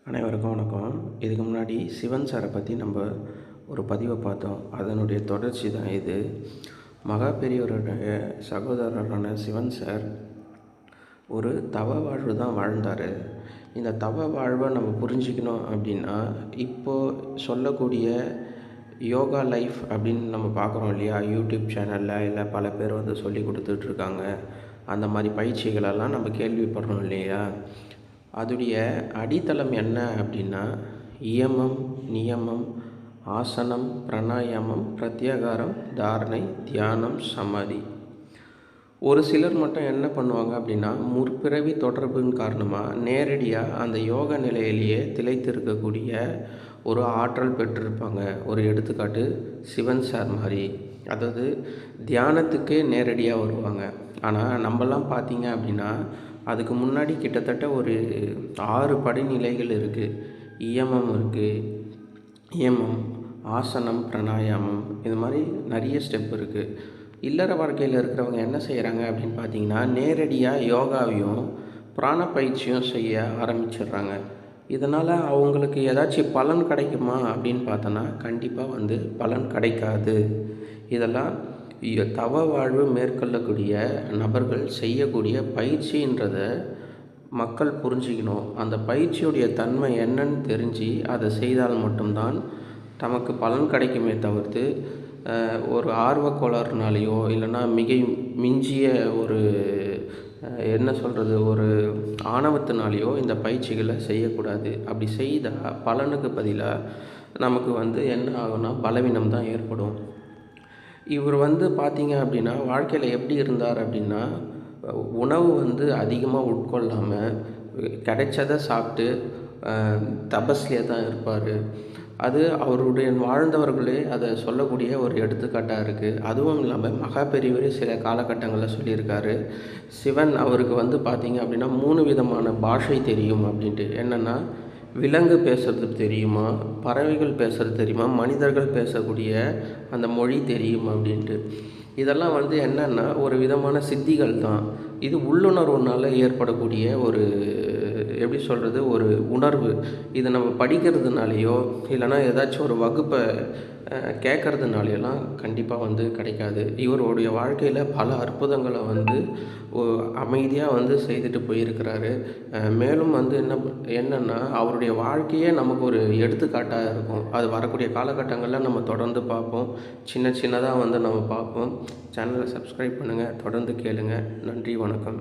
அனைவருக்கும் வணக்கம். இதுக்கு முன்னாடி சிவன் சாரை பற்றி நம்ம ஒரு பதிவை பார்த்தோம். அதனுடைய தொடர்ச்சி தான் இது. மகா பெரியவருடைய சகோதரரான சிவன் சார் ஒரு தவ வாழ்வு தான் வாழ்ந்தார். இந்த தவ வாழ்வை நம்ம புரிஞ்சிக்கணும் அப்படின்னா, இப்போது சொல்லக்கூடிய யோகா லைஃப் அப்படின்னு நம்ம பார்க்குறோம் இல்லையா, யூடியூப் சேனலில் இல்லை பல பேர் வந்து சொல்லி கொடுத்துட்ருக்காங்க. அந்த மாதிரி பயிற்சிகளெல்லாம் நம்ம கேள்விப்படுறோம் இல்லையா. அதுடைய அடித்தளம் என்ன அப்படின்னா, இயமம், நியமம், ஆசனம், பிராணாயாமம், பிரத்யாகாரம், தாரணை, தியானம், சமாதி. ஒரு சிலர் மட்டும் என்ன பண்ணுவாங்க அப்படின்னா, முற்பிறவி தொடர்பின் காரணமாக நேரடியாக அந்த யோக நிலையிலேயே திளைத்திருக்கக்கூடிய ஒரு ஆற்றல் பெற்றிருப்பாங்க. ஒரு எடுத்துக்காட்டு சிவன் சார் மாதிரி. அதாவது தியானத்துக்கே நேரடியாக வருவாங்க. ஆனால் நம்மலாம் பார்த்தீங்க அப்படின்னா, அதுக்கு முன்னாடி கிட்டத்தட்ட ஒரு 6 படிநிலைகள் இருக்குது. இயமம் இருக்குது, இயமம், ஆசனம், பிராணாயாமம், இது மாதிரி நிறைய ஸ்டெப் இருக்குது. இல்லற வாழ்க்கையில் இருக்கிறவங்க என்ன செய்கிறாங்க அப்படின்னு பார்த்தீங்கன்னா, நேரடியாக யோகாவையும் பிராண பயிற்சியும் செய்ய ஆரம்பிச்சிடுறாங்க. இதனால் அவங்களுக்கு ஏதாச்சும் பலன் கிடைக்குமா அப்படின்னு பார்த்தோன்னா, கண்டிப்பாக வந்து பலன் கிடைக்காது. இதெல்லாம் தவ வாழ்வு மேற்கொள்ளக்கூடிய நபர்கள் செய்யக்கூடிய பயிற்சின்றதை மக்கள் புரிஞ்சிக்கணும். அந்த பயிற்சியுடைய தன்மை என்னன்னு தெரிஞ்சு அதை செய்தால் மட்டும்தான் நமக்கு பலன் கிடைக்குமே தவிர்த்து, ஒரு ஆர்வக்கோளாறுனாலேயோ இல்லைன்னா மிஞ்சிய ஒரு என்ன சொல்கிறது, ஒரு ஆணவத்தினாலேயோ இந்த பயிற்சிகளை செய்யக்கூடாது. அப்படி செய்தால் பலனுக்கு பதிலாக நமக்கு வந்து என்ன ஆகும்னா பலவீனம் தான் ஏற்படும். இவர் வந்து பார்த்தீங்க அப்படின்னா, வாழ்க்கையில் எப்படி இருந்தார் அப்படின்னா, உணவு வந்து அதிகமாக உட்கொள்ளாமல் கிடைச்சதை சாப்பிட்டு தபஸ்லேயே தான் இருப்பார். அது அவருடைய வாழ்ந்தவர்களே அதை சொல்லக்கூடிய ஒரு எடுத்துக்காட்டாக இருக்குது. அதுவும் இல்லாமல் மகா பெரியவரே சில காலகட்டங்களில் சொல்லியிருக்காரு, சிவன் அவருக்கு வந்து பார்த்தீங்க அப்படின்னா 3 விதமான பாஷை தெரியும் அப்படின்ட்டு. என்னென்னா, விலங்கு பேசுகிறது தெரியுமா, பறவைகள் பேசுகிறது தெரியுமா, மனிதர்கள் பேசக்கூடிய அந்த மொழி தெரியும் அப்படின்ட்டு. இதெல்லாம் வந்து என்னென்னா ஒரு விதமான சித்திகள் தான். இது உள்ளுணர்வுனால் ஏற்படக்கூடிய ஒரு எப்படி சொல்கிறது, ஒரு உணர்வு. இதை நம்ம படிக்கிறதுனாலையோ இல்லைனா ஏதாச்சும் ஒரு வகுப்பை கேட்குறதுனாலையெல்லாம் கண்டிப்பாக வந்து கிடைக்காது. இவருடைய வாழ்க்கையில் பல அற்புதங்களை வந்து அமைதியாக வந்து செய்துட்டு போயிருக்கிறாரு. மேலும் வந்து என்னென்னா அவருடைய வாழ்க்கையே நமக்கு ஒரு எடுத்துக்காட்டாக இருக்கும். அது வரக்கூடிய காலகட்டங்களில் நம்ம தொடர்ந்து பார்ப்போம். சின்னதாக வந்து நம்ம பார்ப்போம். சேனலை சப்ஸ்கிரைப் பண்ணுங்கள், தொடர்ந்து கேளுங்க. நன்றி, வணக்கம்.